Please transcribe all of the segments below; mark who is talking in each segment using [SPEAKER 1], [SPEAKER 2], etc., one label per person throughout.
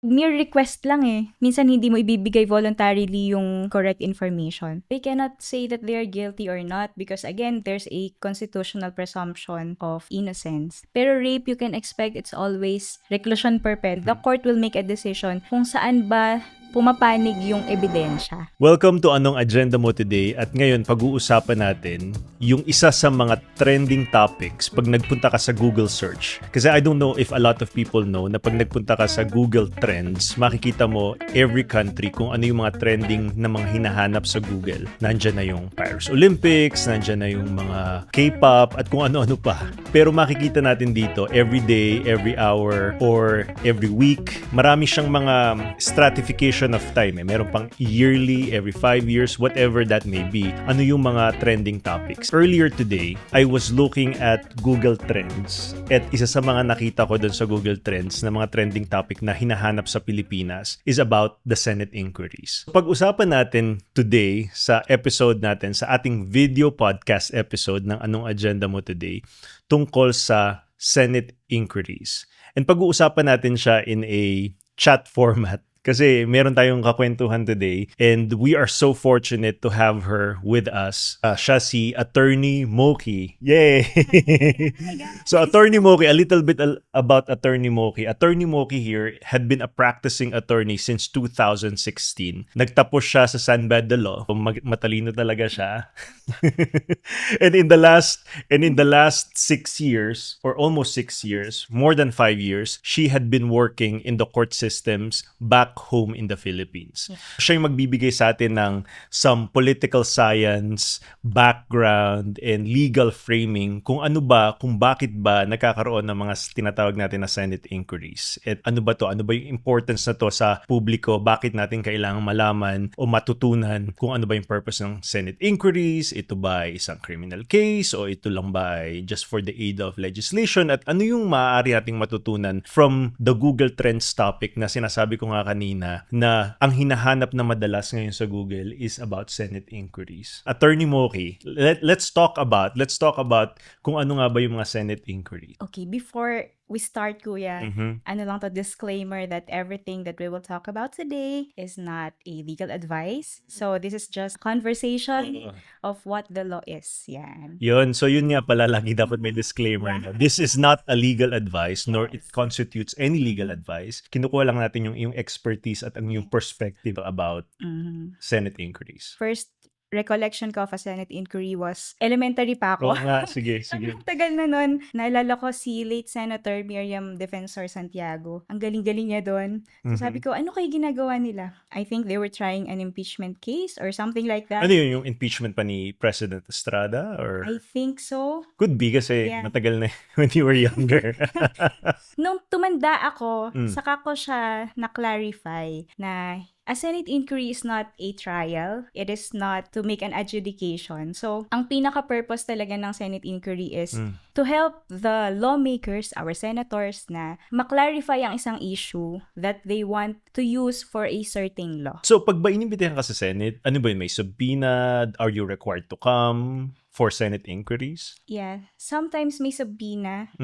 [SPEAKER 1] mere request lang eh. Minsan hindi mo ibibigay voluntarily yung correct information. They cannot say that they are guilty or not because again, there's a constitutional presumption of innocence. Pero rape, you can expect it's always reclusion perpetua. The court will make a decision kung saan ba pumapanig yung ebidensya.
[SPEAKER 2] Welcome to Anong Agenda Mo Today at ngayon pag-uusapan natin yung isa sa mga trending topics pag nagpunta ka sa Google search. Kasi I don't know if a lot of people know na pag nagpunta ka sa Google Trends, makikita mo every country kung ano yung mga trending na mga hinahanap sa Google. Nandyan na yung Paris Olympics, nandyan na yung mga K-pop at kung ano-ano pa. Pero makikita natin dito every day, every hour, or every week, marami siyang mga stratification of time. Meron pang yearly, every 5 years, whatever that may be. Ano yung mga trending topics? Earlier today, I was looking at Google Trends at isa sa mga nakita ko dun sa Google Trends na mga trending topic na hinahanap sa Pilipinas is about the Senate inquiries. Pag-usapan natin today sa episode natin, sa ating video podcast episode ng Anong Agenda Mo Today, tungkol sa Senate inquiries. And pag-uusapan natin siya in a chat format. Kasi meron tayong kakwentuhan today and we are so fortunate to have her with us. Siya si Attorney Moki. Yay! So Attorney Moki, a little bit about Attorney Moki. Attorney Moki here had been a practicing attorney since 2016. Nagtapos siya sa San Beda Law. Matalino talaga siya. and in the last 6 years or almost 6 years, more than 5 years, she had been working in the court systems back home in the Philippines. Siya yung magbibigay sa atin ng some political science, background, and legal framing kung bakit ba nagkakaroon ng mga tinatawag natin na Senate inquiries. At ano ba yung importance na to sa publiko? Bakit natin kailangang malaman o matutunan kung ano ba yung purpose ng Senate inquiries? Ito ba ay isang criminal case o ito lang ba ay just for the aid of legislation? At ano yung maaari nating matutunan from the Google Trends topic na sinasabi ko nga kanina na ang hinahanap na madalas ngayon sa Google is about Senate inquiries. Attorney Moki, let's talk about kung ano nga ba yung mga Senate inquiries.
[SPEAKER 1] Okay, before we start, Kuya, ano lang to, disclaimer that everything that we will talk about today is not a legal advice. So this is just conversation of what the law is. Yan.
[SPEAKER 2] Yun. So yun nga pala, lagi dapat may disclaimer.
[SPEAKER 1] Yeah.
[SPEAKER 2] No? This is not a legal advice nor it constitutes any legal advice. Kinukuha lang natin yung expertise at yung perspective about Senate inquiries.
[SPEAKER 1] First recollection ko of a Senate inquiry was elementary pa ako.
[SPEAKER 2] Oo nga, sige.
[SPEAKER 1] Tagal na nun. Naalala ko si late Senator Miriam Defensor Santiago. Ang galing-galing niya doon. So sabi ko, ano kayo ginagawa nila? I think they were trying an impeachment case or something like that.
[SPEAKER 2] Ano yun, yung impeachment pa ni President Estrada? Or
[SPEAKER 1] I think so.
[SPEAKER 2] could be kasi
[SPEAKER 1] Yeah.
[SPEAKER 2] matagal na when you were younger.
[SPEAKER 1] Nung tumanda ako, saka ko siya na-clarify na a Senate inquiry is not a trial. It is not to make an adjudication. So, ang pinaka-purpose talaga ng Senate inquiry is to help the lawmakers, our senators, na maklarify ang isang issue that they want to use for a certain law.
[SPEAKER 2] So, pag ba inimbitahan ka sa Senate, ano ba yun? May subpoena? Are you required to come for Senate inquiries?
[SPEAKER 1] Yeah. Sometimes may subpoena.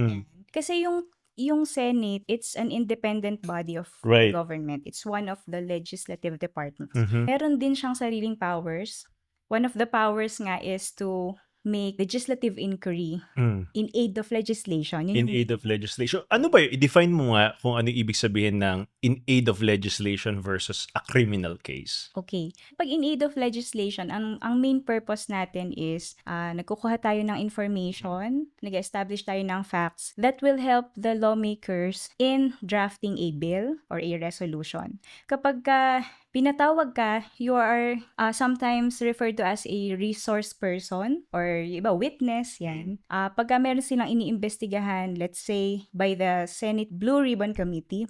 [SPEAKER 1] Kasi yung Senate, it's an independent body of
[SPEAKER 2] Right.
[SPEAKER 1] government. It's one of the legislative departments. Meron din siyang sariling powers. One of the powers nga is to make legislative inquiry in aid of legislation.
[SPEAKER 2] In aid of legislation. Ano ba yun? I-define mo nga kung ano ibig sabihin ng in aid of legislation versus a criminal case.
[SPEAKER 1] Okay. Pag in aid of legislation, ang main purpose natin is nagkukuha tayo ng information, nag-establish tayo ng facts that will help the lawmakers in drafting a bill or a resolution. Kapag pinatawag ka, you are sometimes referred to as a resource person or iba, witness, yan. Pagka meron silang iniimbestigahan, let's say, by the Senate Blue Ribbon Committee,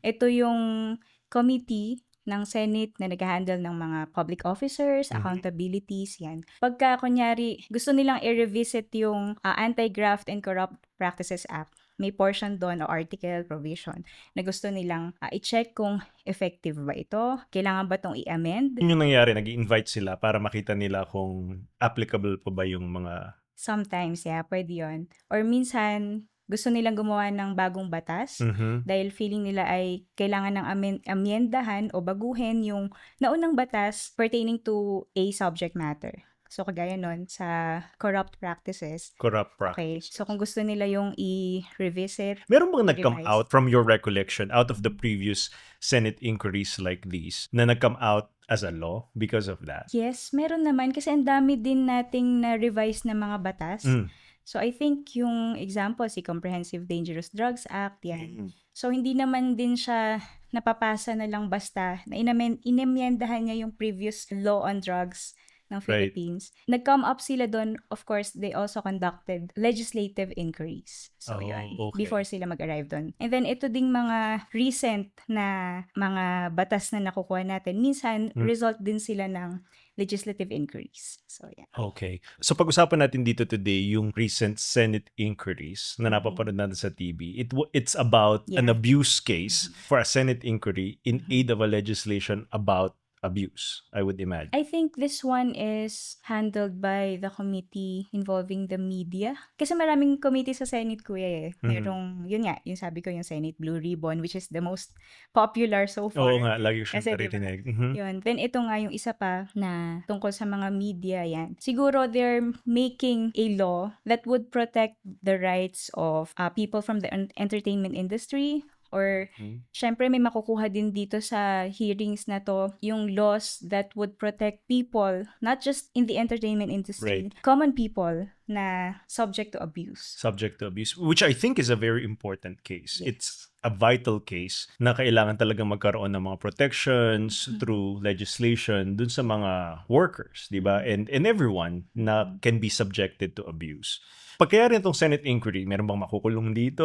[SPEAKER 1] ito yung committee ng Senate na nag-handle ng mga public officers, accountabilities, yan. Pagka, kunyari, gusto nilang i-revisit yung Anti-Graft and Corrupt Practices Act, may portion doon o article, provision, na gusto nilang i-check kung effective ba ito, kailangan ba itong i-amend.
[SPEAKER 2] Yun yung nangyari, nag-invite sila para makita nila kung applicable po ba yung mga...
[SPEAKER 1] Sometimes, yeah, pwede yun. Or minsan, gusto nilang gumawa ng bagong batas
[SPEAKER 2] Mhm.
[SPEAKER 1] dahil feeling nila ay kailangan ng amyendahan o baguhin yung naunang batas pertaining to a subject matter. So, kagaya nun sa corrupt practices.
[SPEAKER 2] Corrupt
[SPEAKER 1] Okay.
[SPEAKER 2] practice.
[SPEAKER 1] So, kung gusto nila yung i-revisit,
[SPEAKER 2] Meron bang nag-come
[SPEAKER 1] i-revise.
[SPEAKER 2] out from your recollection, out of the previous Senate inquiries like these, na nag-come out as a law because of that?
[SPEAKER 1] Yes, meron naman kasi ang dami din nating na-revise na mga batas.
[SPEAKER 2] Mm.
[SPEAKER 1] So, I think yung example, si Comprehensive Dangerous Drugs Act, yan.
[SPEAKER 2] Mm.
[SPEAKER 1] So, hindi naman din siya napapasa na lang basta na inimyendahan niya yung previous law on drugs ng
[SPEAKER 2] Right.
[SPEAKER 1] Philippines. Nag-come up sila doon. Of course, they also conducted legislative inquiries. So,
[SPEAKER 2] Oh,
[SPEAKER 1] yun.
[SPEAKER 2] okay.
[SPEAKER 1] Before sila mag-arrive doon. And then, ito ding mga recent na mga batas na nakukuha natin. Minsan, result din sila ng legislative inquiries. So, yeah.
[SPEAKER 2] Okay. So pag-usapan natin dito today yung recent Senate inquiries na napapanood natin sa TV. It's about an
[SPEAKER 1] Yeah.
[SPEAKER 2] abuse case for a Senate inquiry in aid of a legislation about abuse, I would imagine.
[SPEAKER 1] I think this one is handled by the committee involving the media. Kasi maraming committee sa Senate, kuya eh. Merong, yun nga, yung sabi ko yung Senate Blue Ribbon, which is the most popular so far.
[SPEAKER 2] Oo nga, lagi ko
[SPEAKER 1] Kasi,
[SPEAKER 2] siyang
[SPEAKER 1] diba?
[SPEAKER 2] naririnig. Mhm.
[SPEAKER 1] Yun. Then, ito nga yung isa pa na tungkol sa mga media yan. Siguro they're making a law that would protect the rights of people from the entertainment industry. Or, syempre may makukuha din dito sa hearings na to, yung laws that would protect people, not just in the entertainment industry, common people na subject to abuse.
[SPEAKER 2] Subject to abuse, which I think is a very important case. It's a vital case na kailangan talagang magkaroon ng mga protections through legislation dun sa mga workers, di ba? And everyone na can be subjected to abuse. Pag kaya rin itong Senate inquiry, meron bang makukulong dito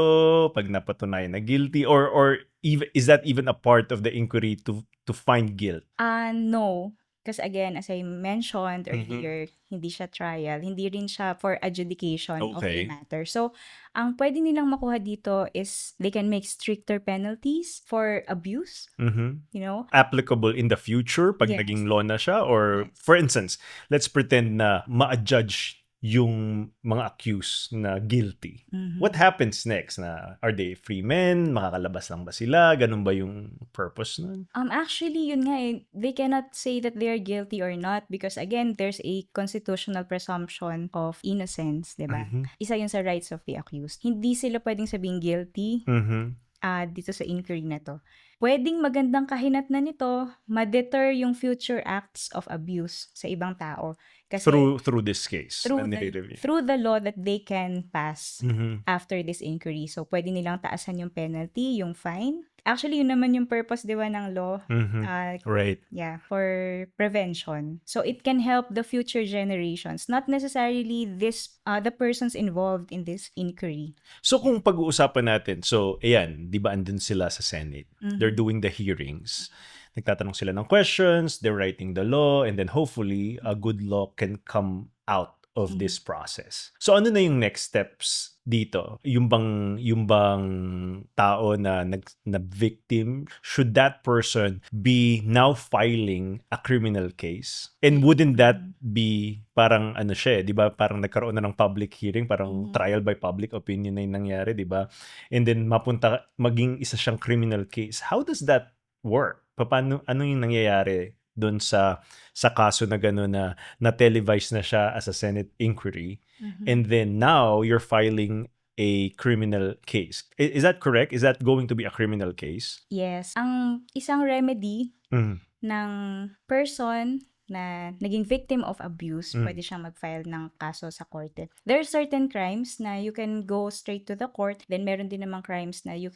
[SPEAKER 2] pag napatunayan na guilty? Or even, is that even a part of the inquiry to find guilt?
[SPEAKER 1] No. Kasi again, as I mentioned earlier, hindi siya trial, hindi rin siya for adjudication of a matter. So, ang pwede nilang makuha dito is they can make stricter penalties for abuse, you know?
[SPEAKER 2] Applicable in the future pag
[SPEAKER 1] Yes.
[SPEAKER 2] naging law na siya? Or, for instance, let's pretend na ma-judge yung mga accused na guilty. What happens next? Na are they free men? Makakalabas lang ba sila? Ganun ba yung purpose nun?
[SPEAKER 1] Actually, yun nga eh, they cannot say that they are guilty or not because again, there's a constitutional presumption of innocence, di ba? Isa yun sa rights of the accused. Hindi sila pwedeng sabing guilty dito sa inquiry na to. Pwedeng magandang kahinatnan nito, ma-deter yung future acts of abuse sa ibang tao. Kasi
[SPEAKER 2] Through this case.
[SPEAKER 1] through the law that they can pass after this inquiry. So, pwede nilang taasan yung penalty, yung fine. Actually, yun naman yung purpose, di ba, ng law.
[SPEAKER 2] Right.
[SPEAKER 1] Yeah, for prevention. So, it can help the future generations, not necessarily the persons involved in this inquiry.
[SPEAKER 2] So kung pag-uusapan natin, so ayan, di ba andun sila sa Senate? They're doing the hearings. Nagtatanong sila ng questions, they're writing the law, and then hopefully a good law can come out of this process. So ano na yung next steps dito? Yung bang tao na victim, should that person be now filing a criminal case? And wouldn't that be parang ano siya, 'di ba? Parang nagkaroon na ng public hearing, parang trial by public opinion na yung nangyari, 'di ba? And then maging isa siyang criminal case. How does that work? Paano, ano yung nangyayari doon sa kaso na gano'n na televised na siya as a Senate inquiry, and then now you're filing a criminal case. Is that correct? Is that going to be a criminal case?
[SPEAKER 1] Yes. Ang isang remedy ng person na naging victim of abuse, pwede siyang mag-file ng kaso sa korte. There are certain crimes na you can go straight to the court. Then meron din namang crimes na you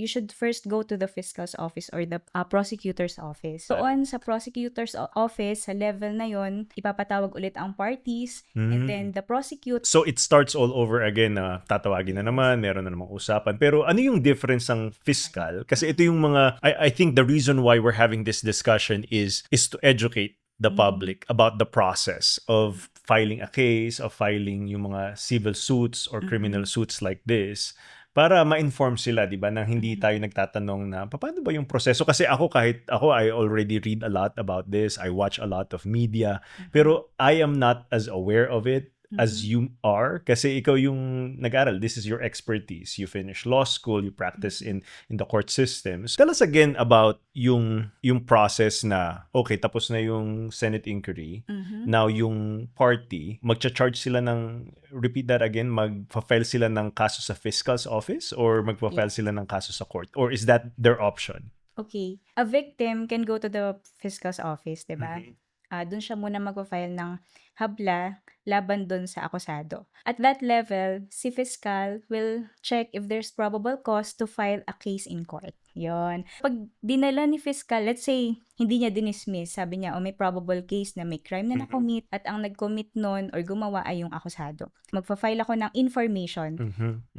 [SPEAKER 1] should first go to the fiscal's office or the prosecutor's office. Doon sa prosecutor's office, sa level na yon, ipapatawag ulit ang parties and then the prosecutor.
[SPEAKER 2] So it starts all over again na tatawagin na naman, meron na namang usapan. Pero ano yung difference ng fiscal? Kasi ito yung mga, I think the reason why we're having this discussion is to educate the public about the process of filing a case, of filing yung mga civil suits or criminal suits like this, para ma-inform sila, di ba, na hindi tayo nagtatanong na, paano ba yung proseso? Kasi kahit ako, I already read a lot about this, I watch a lot of media, pero I am not as aware of it as you are kasi ikaw yung nag-aral. This is your expertise. You finish law school, you practice in the court systems. Tell us again about yung process na okay, tapos na yung Senate inquiry. Now yung party, magcha-charge sila ng, repeat that again, magpa-file sila ng kaso sa fiscal's office or magpa-file sila ng kaso sa court? Or is that their option?
[SPEAKER 1] Okay. A victim can go to the fiscal's office, 'di ba? Doon siya muna magpa-file ng habla laban doon sa akusado. At that level, si fiscal will check if there's probable cause to file a case in court. Yon. Pag dinala ni fiscal, let's say, hindi niya dinismiss, sabi niya, may probable case na may crime na na-commit at ang nag-commit nun or gumawa ay yung akusado. Magpa-file ako ng information.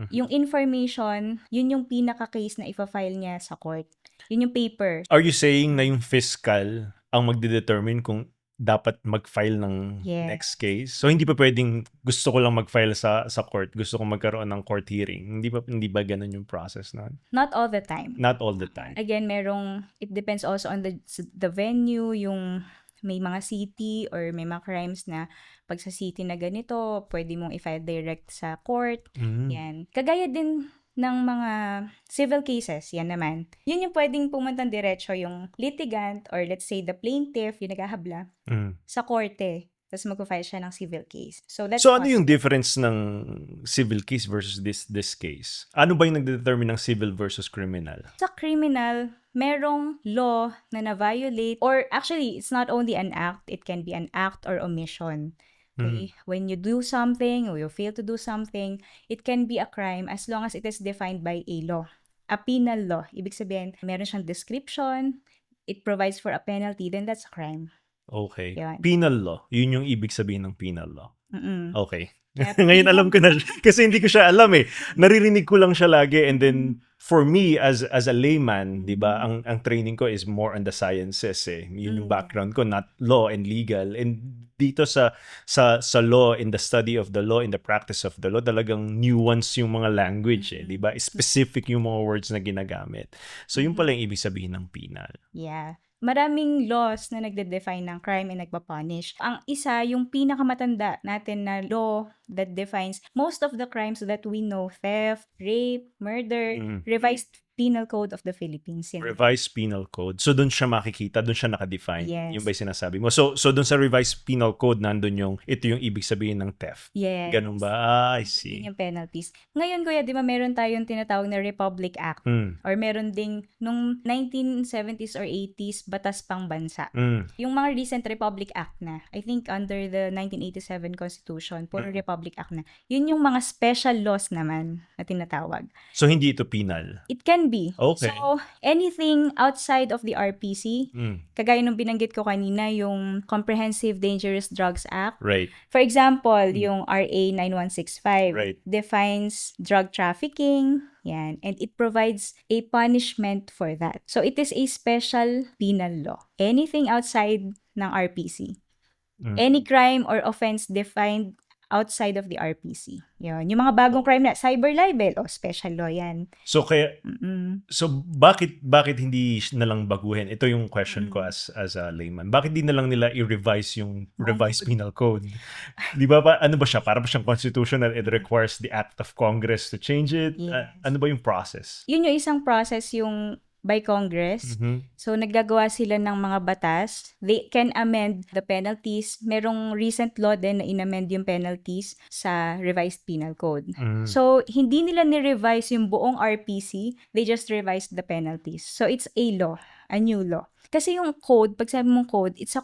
[SPEAKER 1] Yung information, yun yung pinaka-case na ipa-file niya sa court. Yun yung paper.
[SPEAKER 2] Are you saying na yung fiscal ang magdedetermine kung dapat mag-file ng next case? So hindi pa pwedeng gusto ko lang mag-file sa court, gusto ko magkaroon ng court hearing. Hindi ba ganun yung process na?
[SPEAKER 1] Not all the time.
[SPEAKER 2] Not all the time.
[SPEAKER 1] Again, it depends also on the venue, yung may mga city or may mga crimes na pag sa city na ganito, pwede mong i-file direct sa court. Yan. Kagaya din ng mga civil cases, yan naman. Yun yung pwedeng pumunta diretso yung litigant or let's say the plaintiff, yung naghahabla, sa korte. Tapos mag-file siya ng civil case. So
[SPEAKER 2] ano yung difference ng civil case versus this case? Ano ba yung nagdedetermine ng civil versus criminal?
[SPEAKER 1] Sa criminal, merong law na na-violate or actually, it's not only an act, it can be an act or omission. Okay? When you do something or you fail to do something, it can be a crime as long as it is defined by a law. A penal law. Ibig sabihin, meron siyang description, it provides for a penalty, then that's a crime.
[SPEAKER 2] Okay.
[SPEAKER 1] Yun.
[SPEAKER 2] Penal law. Yun yung ibig sabihin ng penal law. Okay.
[SPEAKER 1] Yeah,
[SPEAKER 2] Ngayon alam ko na kasi hindi ko siya alam eh. Naririnig ko lang siya lagi and then for me as a layman, 'di ba, ang training ko is more on the sciences eh. Yun yung background ko, not law and legal. And dito sa law, in the study of the law, in the practice of the law, talagang nuance yung mga language eh, 'di ba? Specific yung mga words na ginagamit. So yun pala yung ibig sabihin ng penal.
[SPEAKER 1] Yeah. Maraming laws na nagde-define ng crime and nagpa-punish. Ang isa, yung pinakamatanda natin na law that defines most of the crimes that we know, theft, rape, murder, revised Penal Code of the Philippines.
[SPEAKER 2] Revised Penal Code. So doon siya makikita, doon siya nakadefine.
[SPEAKER 1] Yes.
[SPEAKER 2] Yung ba yung sinasabi mo? So doon sa Revised Penal Code, nandun ito yung ibig sabihin ng theft.
[SPEAKER 1] Yes.
[SPEAKER 2] Ganun ba? I see.
[SPEAKER 1] Yun yung penalties. Ngayon, kuya, di ba meron tayong tinatawag na Republic Act? Or meron ding nung 1970s or 80s, batas pang bansa. Yung mga recent Republic Act na, I think under the 1987 Constitution, puro Republic Act na. Yun yung mga special laws naman na tinatawag.
[SPEAKER 2] So hindi ito penal?
[SPEAKER 1] It can be.
[SPEAKER 2] Okay.
[SPEAKER 1] So, anything outside of the RPC, kagaya nung binanggit ko kanina, yung Comprehensive Dangerous Drugs Act.
[SPEAKER 2] Right.
[SPEAKER 1] For example, yung RA 9165
[SPEAKER 2] Right.
[SPEAKER 1] defines drug trafficking, yan, and it provides a punishment for that. So, it is a special penal law. Anything outside ng RPC. Any crime or offense defined outside of the RPC. Yun. Yung mga bagong crime na, cyber libel, special law yan.
[SPEAKER 2] So kaya, so bakit hindi na lang baguhin? Ito yung question ko as a layman. Bakit di na lang nila i-revise yung Revised Penal Code? Di ba ano ba siya? Para ba siyang constitutional? It requires the act of Congress to change it?
[SPEAKER 1] Yes.
[SPEAKER 2] Ano ba yung process?
[SPEAKER 1] Yun yung isang process yung by Congress. So, naggagawa sila ng mga batas. They can amend the penalties. Merong recent law din na inamend yung penalties sa Revised Penal Code. So, hindi nila ni-revise yung buong RPC. They just revised the penalties. So, it's a law, a new law. Kasi yung code, pag sabi mong code, it's a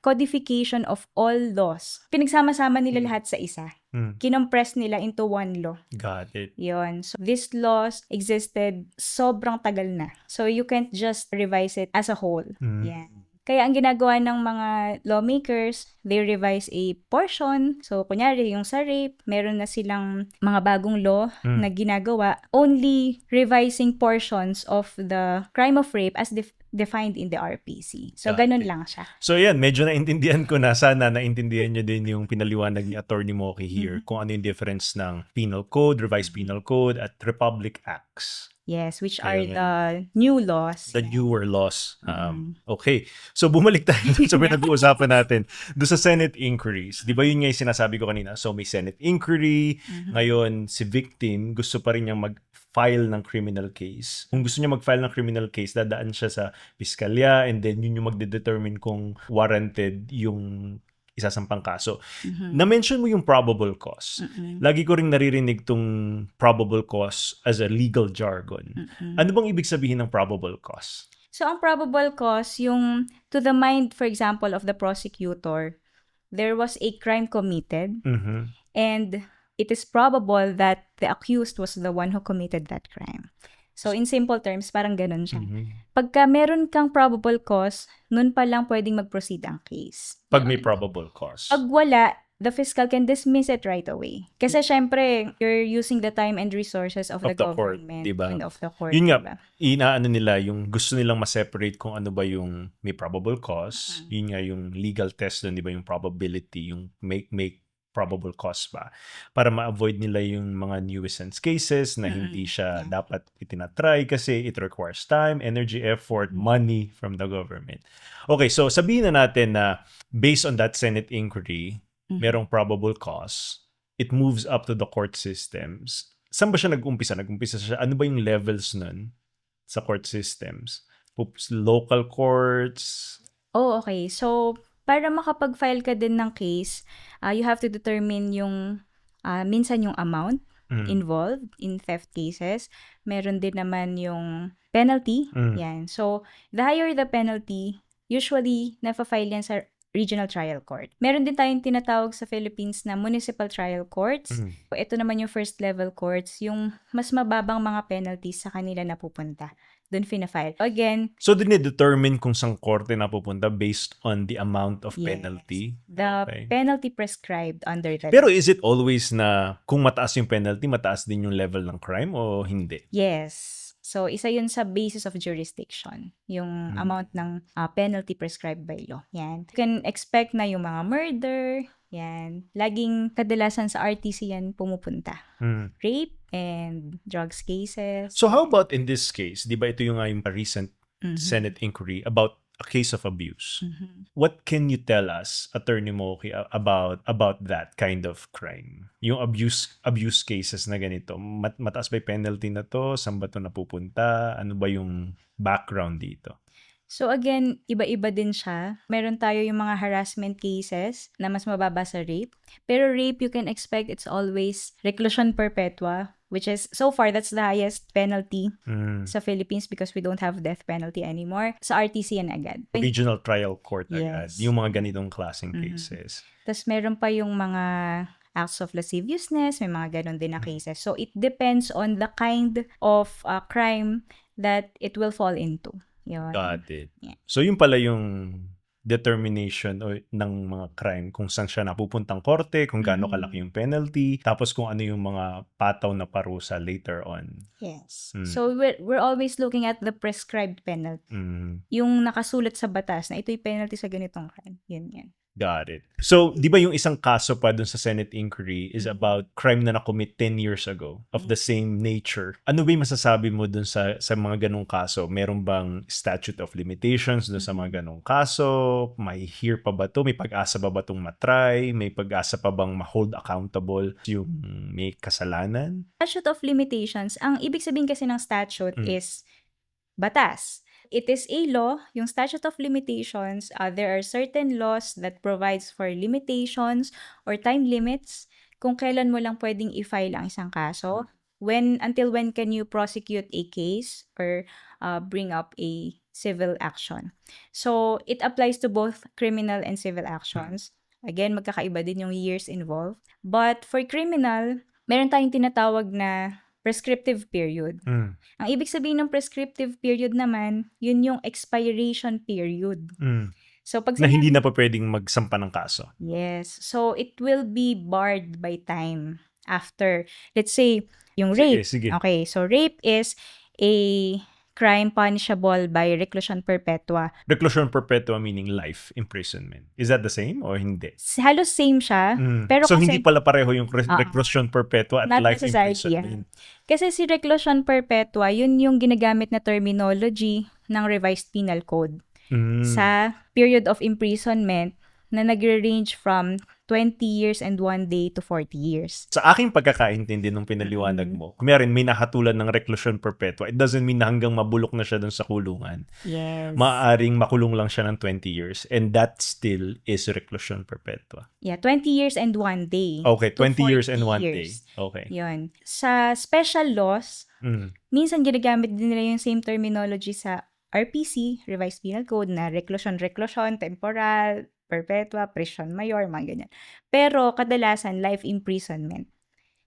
[SPEAKER 1] codification of all laws. Pinagsama-sama nila lahat sa isa. Kinompress nila into one law.
[SPEAKER 2] Got it.
[SPEAKER 1] Yun. So, these laws existed sobrang tagal na. So, you can't just revise it as a whole. Yeah. Kaya ang ginagawa ng mga lawmakers, they revise a portion. So, kunyari, yung sa rape, meron na silang mga bagong law na ginagawa, only revising portions of the crime of rape as defined in the RPC. So, ganun lang siya.
[SPEAKER 2] So, yan, medyo naintindihan ko na. Sana naintindihan nyo din yung pinaliwanag ni Attorney Moki here kung ano yung difference ng Penal Code, Revised Penal Code, at Republic Acts.
[SPEAKER 1] Yes, which
[SPEAKER 2] Kaya
[SPEAKER 1] are
[SPEAKER 2] nga.
[SPEAKER 1] the new laws.
[SPEAKER 2] The
[SPEAKER 1] Yan.
[SPEAKER 2] newer laws. Okay. So, bumalik tayo dun sa pinag-uusapan natin. Doon sa Senate inquiries. Di ba yun nga yung sinasabi ko kanina? So, may Senate inquiry. Ngayon, si victim, gusto pa rin niyang mag-file ng criminal case. Kung gusto niya mag-file ng criminal case, dadaan siya sa piskalya and then yun yung magde-determine kung warranted yung isasampang kaso. Na-mention mo yung probable cause. Lagi ko ring naririnig tong probable cause as a legal jargon. Ano bang ibig sabihin ng probable cause?
[SPEAKER 1] So, ang probable cause, yung to the mind, for example, of the prosecutor, there was a crime committed and it is probable that the accused was the one who committed that crime. So, in simple terms, parang ganun siya. Pagka meron kang probable cause, nun pa lang pwedeng mag-proceed ang case.
[SPEAKER 2] Pag may probable cause.
[SPEAKER 1] Pag wala, the fiscal can dismiss it right away. Kasi syempre, you're using the time and resources of the
[SPEAKER 2] court,
[SPEAKER 1] government
[SPEAKER 2] diba?
[SPEAKER 1] and of the court.
[SPEAKER 2] Yun nga,
[SPEAKER 1] diba?
[SPEAKER 2] inaano nila, yung gusto nilang ma-separate kung ano ba yung may probable cause. Yun nga yung legal test dun, di ba, yung probability, yung make probable cause ba. Para ma-avoid nila yung mga nuisance cases na hindi siya dapat itinatry kasi it requires time, energy, effort, money from the government. Okay, so sabihin na natin na based on that Senate inquiry, merong probable cause, it moves up to the court systems. Saan ba siya nag-umpisa? Nag-umpisa siya, ano ba yung levels nun sa court systems? Local courts?
[SPEAKER 1] Oh, okay. So, para makapag-file ka din ng case, you have to determine yung, minsan yung amount involved in theft cases. Meron din naman yung penalty. Yan. So, the higher the penalty, usually, nafa-file yan sa regional trial court. Meron din tayong tinatawag sa Philippines na municipal trial courts. Ito naman yung first level courts, yung mas mababang mga penalties sa kanila na pupunta. Doon fina-file. Again,
[SPEAKER 2] so dine-determine kung saan korte na pupunta based on the amount of
[SPEAKER 1] yes,
[SPEAKER 2] penalty?
[SPEAKER 1] the
[SPEAKER 2] Okay.
[SPEAKER 1] penalty prescribed under the
[SPEAKER 2] Pero is it always na kung mataas yung penalty, mataas din yung level ng crime o hindi?
[SPEAKER 1] Yes. So, isa yun sa basis of jurisdiction, yung amount ng penalty prescribed by law. Yan. You can expect na yung mga murder, yan. Laging kadalasan sa RTC yan pumupunta. Rape and drugs cases.
[SPEAKER 2] So how about in this case, di ba ito yung recent Senate inquiry about a case of abuse? What can you tell us, Attorney Moki, about that kind of crime? Yung abuse cases na ganito, mataas ba yung penalty na to? Saan ba ito napupunta? Ano ba yung background dito?
[SPEAKER 1] So again, iba-iba din siya. Meron tayo yung mga harassment cases na mas mababa sa rape. Pero rape, you can expect it's always reclusion perpetua, which is, so far, that's the highest penalty sa Philippines because we don't have death penalty anymore. Sa RTC yan agad.
[SPEAKER 2] Regional trial court agad.
[SPEAKER 1] Yes.
[SPEAKER 2] Yung mga ganitong klaseng cases.
[SPEAKER 1] Tapos meron pa yung mga acts of lasciviousness, may mga ganon din na cases. So it depends on the kind of crime that it will fall into. Yun.
[SPEAKER 2] Got it.
[SPEAKER 1] Yeah.
[SPEAKER 2] So yun pala yung determination ng mga crime kung saan siya napupuntang korte, kung gaano kalaki yung penalty, tapos kung ano yung mga pataw na parusa later on.
[SPEAKER 1] Yes. So we're always looking at the prescribed penalty. Yung nakasulat sa batas na ito'y penalty sa ganitong crime. Yun.
[SPEAKER 2] Got it. So, di ba yung isang kaso pa dun sa Senate inquiry is about crime na nakomit 10 years ago of the same nature. Ano ba yung masasabi mo dun sa mga ganong kaso? Meron bang statute of limitations dun sa mga ganong kaso? May hear pa ba to? May pag-asa ba itong matry? May pag-asa pa bang ma-hold accountable yung may kasalanan?
[SPEAKER 1] Statute of limitations, ang ibig sabihin kasi ng statute is batas. It is a law, yung statute of limitations, there are certain laws that provides for limitations or time limits kung kailan mo lang pwedeng i-file ang isang kaso. Until when can you prosecute a case or bring up a civil action. So, it applies to both criminal and civil actions. Again, magkakaiba din yung years involved. But for criminal, meron tayong tinatawag na prescriptive period. Ang ibig sabihin ng prescriptive period naman, yun yung expiration period. So, pag
[SPEAKER 2] na hindi na pa pwedeng magsampa ng kaso.
[SPEAKER 1] Yes. So, it will be barred by time after. Let's say, yung rape.
[SPEAKER 2] Sige.
[SPEAKER 1] Okay, so rape is a crime punishable by reclusion perpetua.
[SPEAKER 2] Reclusion perpetua meaning life imprisonment. Is that the same or hindi?
[SPEAKER 1] Halos same siya, pero
[SPEAKER 2] So,
[SPEAKER 1] kasi
[SPEAKER 2] hindi pala pareho yung
[SPEAKER 1] Oo.
[SPEAKER 2] reclusion perpetua at
[SPEAKER 1] Not
[SPEAKER 2] life
[SPEAKER 1] necessarily,
[SPEAKER 2] imprisonment.
[SPEAKER 1] Kasi si reclusion perpetua, yun yung ginagamit na terminology ng revised penal code sa period of imprisonment na nagre-range from 20 years and 1 day to 40 years.
[SPEAKER 2] Sa aking pagkakaintindi nung pinaliwanag mo, kunyari may nakatulan ng reclusion perpetua, it doesn't mean na hanggang mabulok na siya dun sa kulungan.
[SPEAKER 1] Yes.
[SPEAKER 2] Maaring makulong lang siya ng 20 years and that still is reclusion perpetua.
[SPEAKER 1] Yeah, 20 years and 1 day.
[SPEAKER 2] Okay,
[SPEAKER 1] to
[SPEAKER 2] 20 years and
[SPEAKER 1] 40
[SPEAKER 2] 1 day.
[SPEAKER 1] years.
[SPEAKER 2] Okay.
[SPEAKER 1] Yun. Sa special laws, minsan ginagamit din nila yung same terminology sa RPC, Revised Penal Code, na reclusion, temporal, perpetua, prison mayor, mga ganyan. Pero kadalasan, life imprisonment.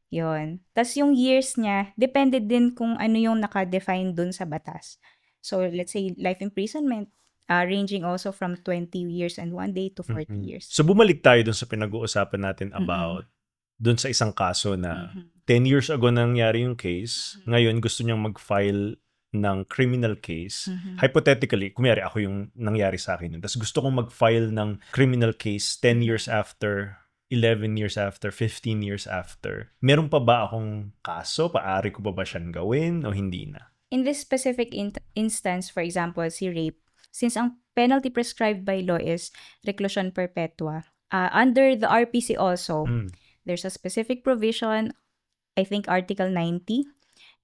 [SPEAKER 1] Yun. Tapos yung years niya, depende din kung ano yung naka-define dun sa batas. So, let's say, life imprisonment, ranging also from 20 years and 1 day to 40 years.
[SPEAKER 2] So, bumalik tayo dun sa pinag-uusapan natin about dun sa isang kaso na 10 years ago nangyari yung case, ngayon gusto niyang mag-file ng criminal case. Hypothetically, kumiyari ako yung nangyari sa akin yun. Tapos gusto kong mag-file ng criminal case 10 years after, 11 years after, 15 years after. Meron pa ba akong kaso? Paari ko pa ba siyang gawin o hindi na?
[SPEAKER 1] In this specific instance, for example, si rape, since ang penalty prescribed by law is reclusion perpetua, under the RPC also, there's a specific provision, I think Article 90,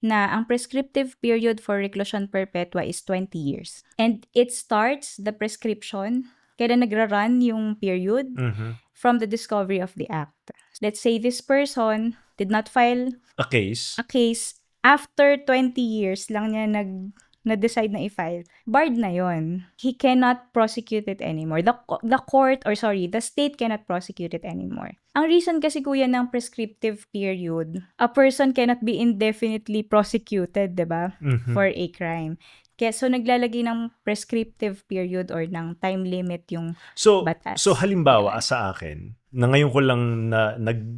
[SPEAKER 1] na ang prescriptive period for reclusion perpetua is 20 years. And it starts, the prescription, kailan nagra-run yung period from the discovery of the act. Let's say this person did not file
[SPEAKER 2] A case.
[SPEAKER 1] after 20 years lang niya na-decide na i-file. Barred na yon. He cannot prosecute it anymore. The state cannot prosecute it anymore. Ang reason kasi kuya ng prescriptive period, a person cannot be indefinitely prosecuted, 'di ba? For a crime. Kaya so naglalagay ng prescriptive period or ng time limit yung batas.
[SPEAKER 2] So halimbawa sa akin, na ngayon ko lang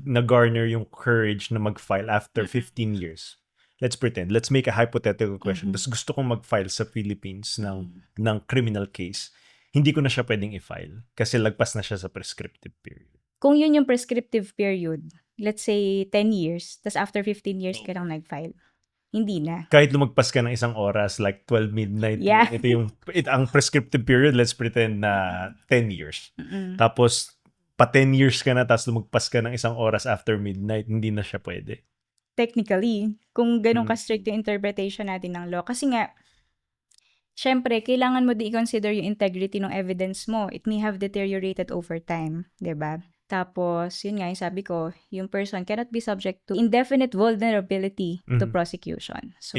[SPEAKER 2] na-garner yung courage na mag-file after 15 years. Let's pretend. Let's make a hypothetical question. Tapos gusto kong mag-file sa Philippines ng criminal case. Hindi ko na siya pwedeng i-file kasi lagpas na siya sa prescriptive period.
[SPEAKER 1] Kung yun yung prescriptive period, let's say 10 years, tas after 15 years ka lang nag-file, hindi na.
[SPEAKER 2] Kahit lumagpas ka ng isang oras, like 12 midnight,
[SPEAKER 1] Yeah.
[SPEAKER 2] ang prescriptive period, let's pretend na 10 years. Tapos, pa 10 years ka na, tapos lumagpas ka ng isang oras after midnight, hindi na siya pwede.
[SPEAKER 1] Technically, kung ganun ka-strict yung interpretation natin ng law. Kasi nga, syempre, kailangan mo din i-consider yung integrity ng evidence mo. It may have deteriorated over time, 'di ba? Tapos, yun nga, yung sabi ko, yung person cannot be subject to indefinite vulnerability to prosecution. So,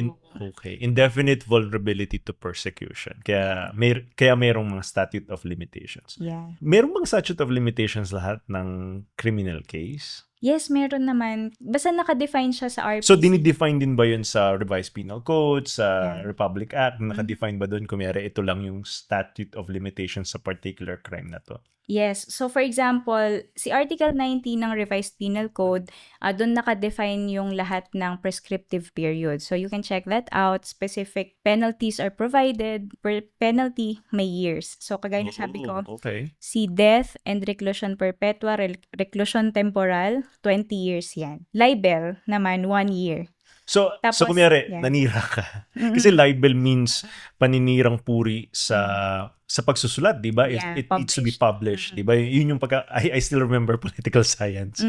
[SPEAKER 2] Indefinite vulnerability to persecution. Kaya mayroong mga statute of limitations.
[SPEAKER 1] yeah.
[SPEAKER 2] Merong bang statute of limitations lahat ng criminal case?
[SPEAKER 1] Yes, meron naman. Basta naka-define siya sa RPC.
[SPEAKER 2] So, dinidefine din ba yun sa Revised Penal Code, sa Republic Act? Naka-define ba doon? Kumiyari, ito lang yung statute of limitations sa particular crime na to?
[SPEAKER 1] Yes. So, for example, si Article 90 ng Revised Penal Code, doon naka-define yung lahat ng prescriptive period. So, you can check that out. Specific penalties are provided. Per penalty, may years. So, kagaya na sabi ko, si death and reclusion perpetua, reclusion temporal, 20 years yan. Libel naman, 1 year.
[SPEAKER 2] So
[SPEAKER 1] Tapos,
[SPEAKER 2] kunyari,
[SPEAKER 1] yeah.
[SPEAKER 2] nanira ka. Kasi libel means paninirang puri sa pagsusulat, di ba?
[SPEAKER 1] Yeah,
[SPEAKER 2] It needs to be published, di ba? Yun yung I still remember political science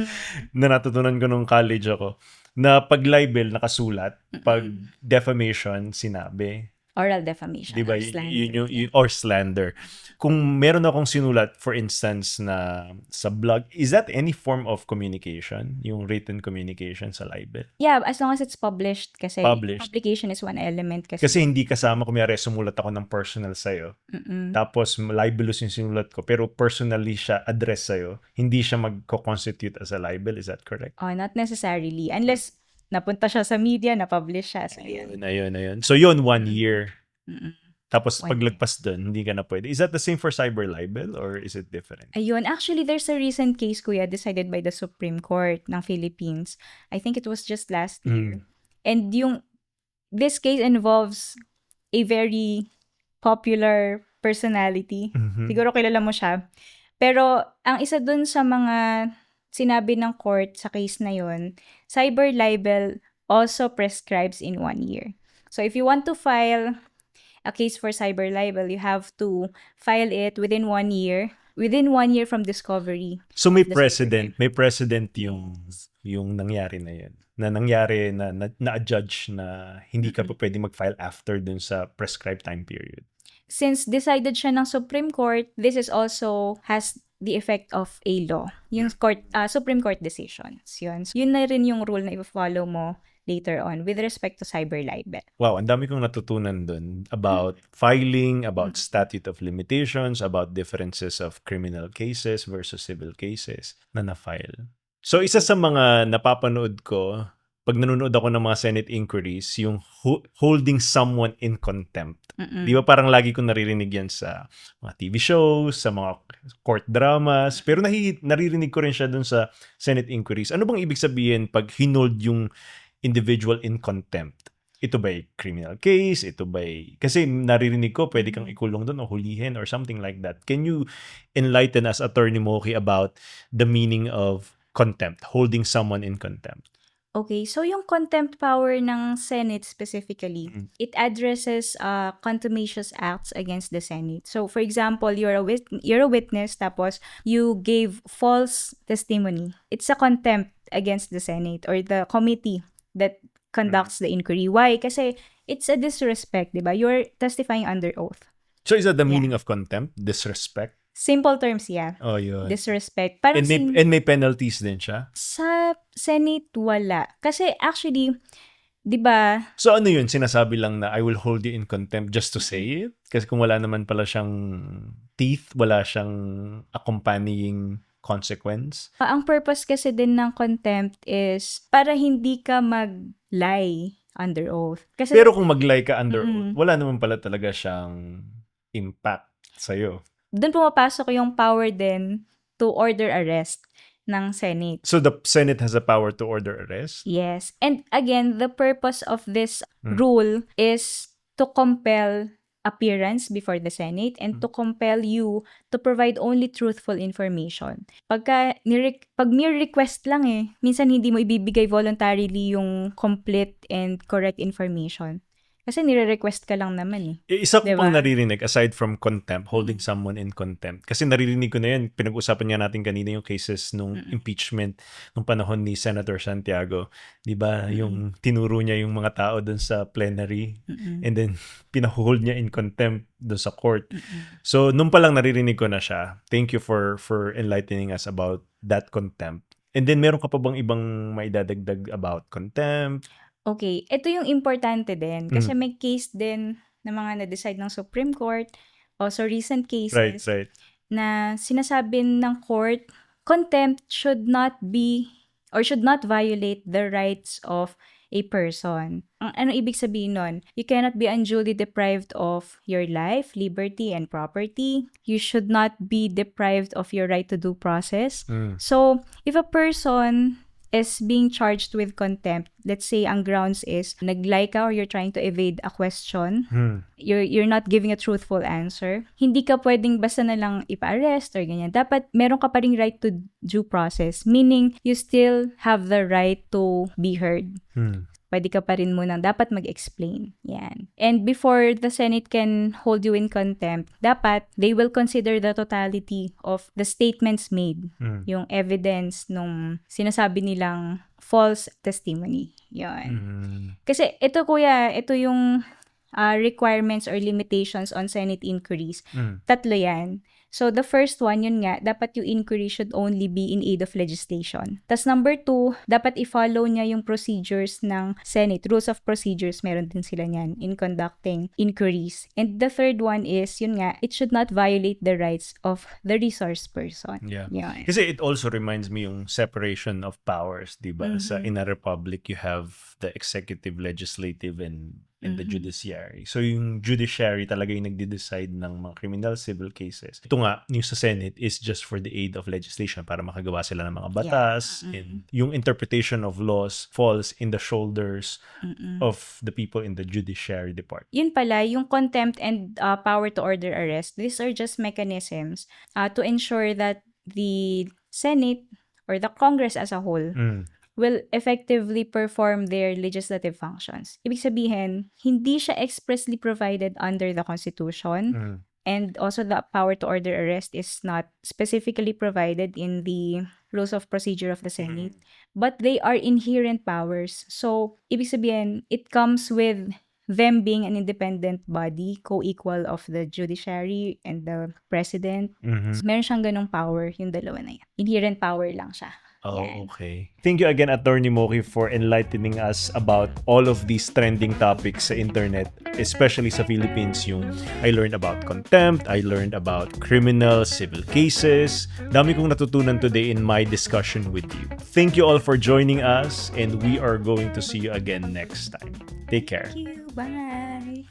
[SPEAKER 2] na natutunan ko nung college ako. Na pag libel, nakasulat. Pag defamation, sinabi.
[SPEAKER 1] Oral defamation.
[SPEAKER 2] Diba?
[SPEAKER 1] Or slander.
[SPEAKER 2] Or slander. Kung meron akong sinulat, for instance, na sa blog, is that any form of communication? Yung written communication sa libel?
[SPEAKER 1] Yeah, as long as it's published. Kasi
[SPEAKER 2] Published.
[SPEAKER 1] publication is one element.
[SPEAKER 2] Kasi hindi kasama, kumiyari, sumulat ako ng personal sa'yo. Tapos, libelous yung sinulat ko. Pero personally siya address sa'yo. Hindi siya mag-constitute as a libel. Is that correct?
[SPEAKER 1] Oh, not necessarily. Unless napunta siya sa media, na-publish siya. So,
[SPEAKER 2] Ayun. So, yun, 1 year. Tapos,
[SPEAKER 1] 1
[SPEAKER 2] paglagpas dun, hindi ka na pwede. Is that the same for cyber libel or is it different?
[SPEAKER 1] Ayun. Actually, there's a recent case, kuya, decided by the Supreme Court ng Philippines. I think it was just last year. And this case involves a very popular personality.
[SPEAKER 2] Mhm.
[SPEAKER 1] Siguro kilala mo siya. Pero ang isa dun sa mga sinabi ng court sa case na yun, cyber libel also prescribes in 1 year. So if you want to file a case for cyber libel, you have to file it within 1 year. Within 1 year from discovery.
[SPEAKER 2] So may
[SPEAKER 1] The cyber
[SPEAKER 2] precedent yung nangyari na yun. Na nangyari na judge na hindi ka pa pwede mag-file after dun sa prescribed time period.
[SPEAKER 1] Since decided siya ng Supreme Court, this is also has the effect of a law. Yung Supreme Court decisions. Yun na rin yung rule na i-follow mo later on with respect to cyber libel.
[SPEAKER 2] Wow, ang dami kong natutunan dun about filing, about statute of limitations, about differences of criminal cases versus civil cases na na-file. So isa sa mga napapanood ko pag nanonood ako ng mga Senate inquiries, yung holding someone in contempt. Di ba parang lagi ko naririnig yan sa mga TV shows, sa mga court dramas, pero naririnig ko rin siya dun sa Senate inquiries. Ano bang ibig sabihin pag hinold yung individual in contempt? Ito ba'y criminal case? Ito ba'y... Kasi naririnig ko, pwede kang ikulong doon o hulihin or something like that. Can you enlighten us, Attorney Moki, about the meaning of contempt, holding someone in contempt?
[SPEAKER 1] Okay, so yung contempt power ng Senate specifically, it addresses contumacious acts against the Senate. So for example, you're a witness tapos you gave false testimony. It's a contempt against the Senate or the committee that conducts the inquiry. Why? Kasi it's a disrespect, di ba? You're testifying under oath.
[SPEAKER 2] So is that the meaning of contempt? Disrespect?
[SPEAKER 1] Simple terms, yeah.
[SPEAKER 2] Oh, yun.
[SPEAKER 1] Disrespect. Parang
[SPEAKER 2] and may penalties din siya?
[SPEAKER 1] Sa Senate, wala. Kasi actually, di ba?
[SPEAKER 2] So ano yun? Sinasabi lang na I will hold you in contempt just to say it? Kasi kung wala naman pala siyang teeth, wala siyang accompanying consequence?
[SPEAKER 1] Ang purpose kasi din ng contempt is para hindi ka mag-lie under oath. Kasi,
[SPEAKER 2] pero kung mag-lie ka under oath, wala naman pala talaga siyang impact sa'yo.
[SPEAKER 1] Doon pumapasok yung power din to order arrest ng Senate.
[SPEAKER 2] So the Senate has a power to order arrest?
[SPEAKER 1] Yes. And again, the purpose of this rule is to compel appearance before the Senate and to compel you to provide only truthful information. Pag mere request lang minsan hindi mo ibibigay voluntarily yung complete and correct information. Kasi nire-request ka lang naman
[SPEAKER 2] Isa ko
[SPEAKER 1] diba?
[SPEAKER 2] pang naririnig, aside from contempt, holding someone in contempt. Kasi naririnig ko na yan, pinag-usapan nga natin kanina yung cases nung impeachment nung panahon ni Senator Santiago. Diba? Yung tinuro niya yung mga tao dun sa plenary and then pinahold niya in contempt dun sa court. So, nung palang naririnig ko na siya. Thank you for enlightening us about that contempt. And then, meron ka pa bang ibang maidadagdag about contempt?
[SPEAKER 1] Okay, ito yung importante din kasi may case din na mga na-decide ng Supreme Court, also recent cases
[SPEAKER 2] Right.
[SPEAKER 1] na sinasabi ng court, contempt should not be or should not violate the rights of a person. Ano ibig sabihin nun? You cannot be unduly deprived of your life, liberty, and property. You should not be deprived of your right to due process. So, if a person is being charged with contempt, let's say ang grounds is nag-lie ka or you're trying to evade a question, you're not giving a truthful answer, hindi ka pwedeng basta na lang ipa-arrest or ganyan. Dapat meron ka pa ring right to due process, meaning you still have the right to be heard. Pwede ka pa rin munang dapat mag-explain. Yan. And before the Senate can hold you in contempt, dapat they will consider the totality of the statements made. Yung evidence nung sinasabi nilang false testimony. Yan. Kasi ito kuya, ito yung requirements or limitations on Senate inquiries. Tatlo yan. So, the first one, yun nga, dapat yung inquiry should only be in aid of legislation. Tas number 2, dapat i-follow niya yung procedures ng Senate. Rules of procedures, meron din sila niyan in conducting inquiries. And the third one is, yun nga, it should not violate the rights of the resource person.
[SPEAKER 2] Yeah.
[SPEAKER 1] Yun.
[SPEAKER 2] Kasi it also reminds me yung separation of powers, di ba? In a republic, you have the executive, legislative, and and the
[SPEAKER 1] Mhm.
[SPEAKER 2] judiciary. So yung judiciary talaga yung nagde-decide ng mga criminal civil cases. Ito nga, yung sa Senate is just for the aid of legislation para makagawa sila ng mga
[SPEAKER 1] Yeah.
[SPEAKER 2] batas,
[SPEAKER 1] Mm-mm.
[SPEAKER 2] and yung interpretation of laws falls in the shoulders
[SPEAKER 1] Mm-mm.
[SPEAKER 2] of the people in the judiciary department.
[SPEAKER 1] Yun pala, yung contempt and power to order arrest, these are just mechanisms to ensure that the Senate or the Congress as a whole will effectively perform their legislative functions. Ibig sabihin, hindi siya expressly provided under the Constitution, and also the power to order arrest is not specifically provided in the rules of procedure of the Senate, but they are inherent powers. So, ibig sabihin, it comes with them being an independent body, co-equal of the judiciary and the president. So, meron siyang ganong power, yung dalawa na yan. Inherent power lang siya.
[SPEAKER 2] Oh,
[SPEAKER 1] Yan.
[SPEAKER 2] okay. Thank you again, Attorney Moki, for enlightening us about all of these trending topics sa internet, especially sa Philippines. Yung I learned about contempt, I learned about criminal, civil cases. Dami kong natutunan today in my discussion with you. Thank you all for joining us, and we are going to see you again next time. Take care.
[SPEAKER 1] Thank you. Bye.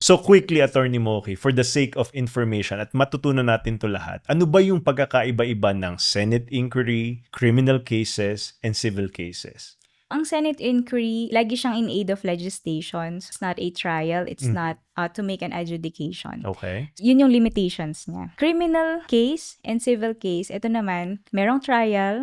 [SPEAKER 2] So quickly, Attorney Moki, for the sake of information at matutunan natin to lahat, ano ba yung pagkakaiba-iba ng Senate inquiry, criminal cases, and civil cases?
[SPEAKER 1] Ang Senate inquiry, lagi siyang in aid of legislation. It's not a trial. It's not to make an adjudication.
[SPEAKER 2] Okay.
[SPEAKER 1] Yun yung limitations niya. Criminal case and civil case, ito naman, merong trial,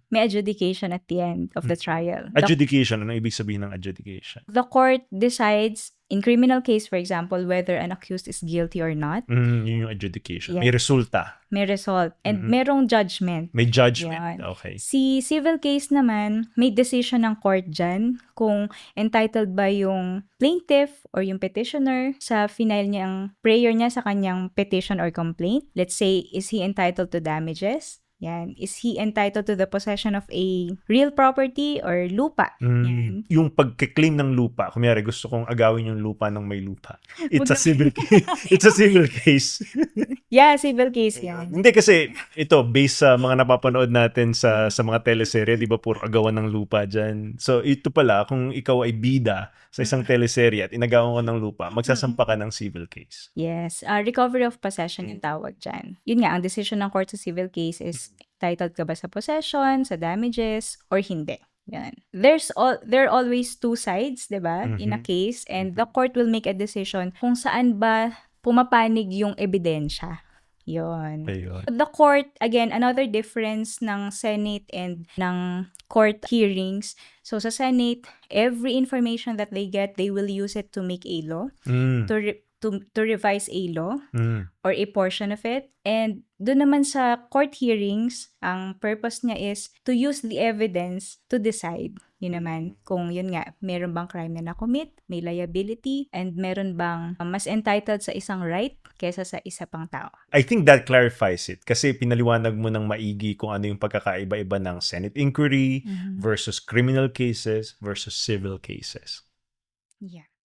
[SPEAKER 1] may adjudication at the end of the trial.
[SPEAKER 2] Adjudication, ano ibig sabihin ng adjudication?
[SPEAKER 1] The court decides, in criminal case, for example, whether an accused is guilty or not.
[SPEAKER 2] Yun yung adjudication.
[SPEAKER 1] Yeah.
[SPEAKER 2] May resulta.
[SPEAKER 1] May result. And merong judgment.
[SPEAKER 2] May judgment.
[SPEAKER 1] Yan.
[SPEAKER 2] Okay.
[SPEAKER 1] Si civil case naman, may decision ng court dyan kung entitled ba yung plaintiff or yung petitioner sa final niyang prayer niya sa kanyang petition or complaint. Let's say, is he entitled to damages? Yan. Is he entitled to the possession of a real property or lupa? Yan.
[SPEAKER 2] Yung pagkiklaim ng lupa, kunyari gusto kong agawin yung lupa ng may lupa. It's a civil case. It's a civil case.
[SPEAKER 1] Yeah, civil case yan.
[SPEAKER 2] Hindi kasi ito based sa mga napapanood natin sa mga teleserye, 'di ba, puro agawan ng lupa diyan. So ito pala, kung ikaw ay bida sa isang teleserye at inagawan ka ng lupa, magsasampa ka ng civil case.
[SPEAKER 1] Yes, recovery of possession yung tawag dyan. Yun nga, ang decision ng court sa civil case is entitled ka ba sa possession, sa damages, or hindi. Yan. There are always two sides, 'di ba, in a case, and the court will make a decision kung saan ba pumapanig yung ebidensya. Yun.
[SPEAKER 2] Ayun.
[SPEAKER 1] The court, again, another difference ng Senate and ng court hearings. So sa Senate, every information that they get, they will use it to make a law, to revise a law or a portion of it. And doon naman sa court hearings, ang purpose niya is to use the evidence to decide. Yun naman, kung yun nga, meron bang crime na na-commit, may liability, and meron bang mas entitled sa isang right kesa sa isa pang tao.
[SPEAKER 2] I think that clarifies it kasi pinaliwanag mo ng maigi kung ano yung pagkakaiba-iba ng Senate inquiry versus criminal cases versus civil cases.
[SPEAKER 1] Yeah.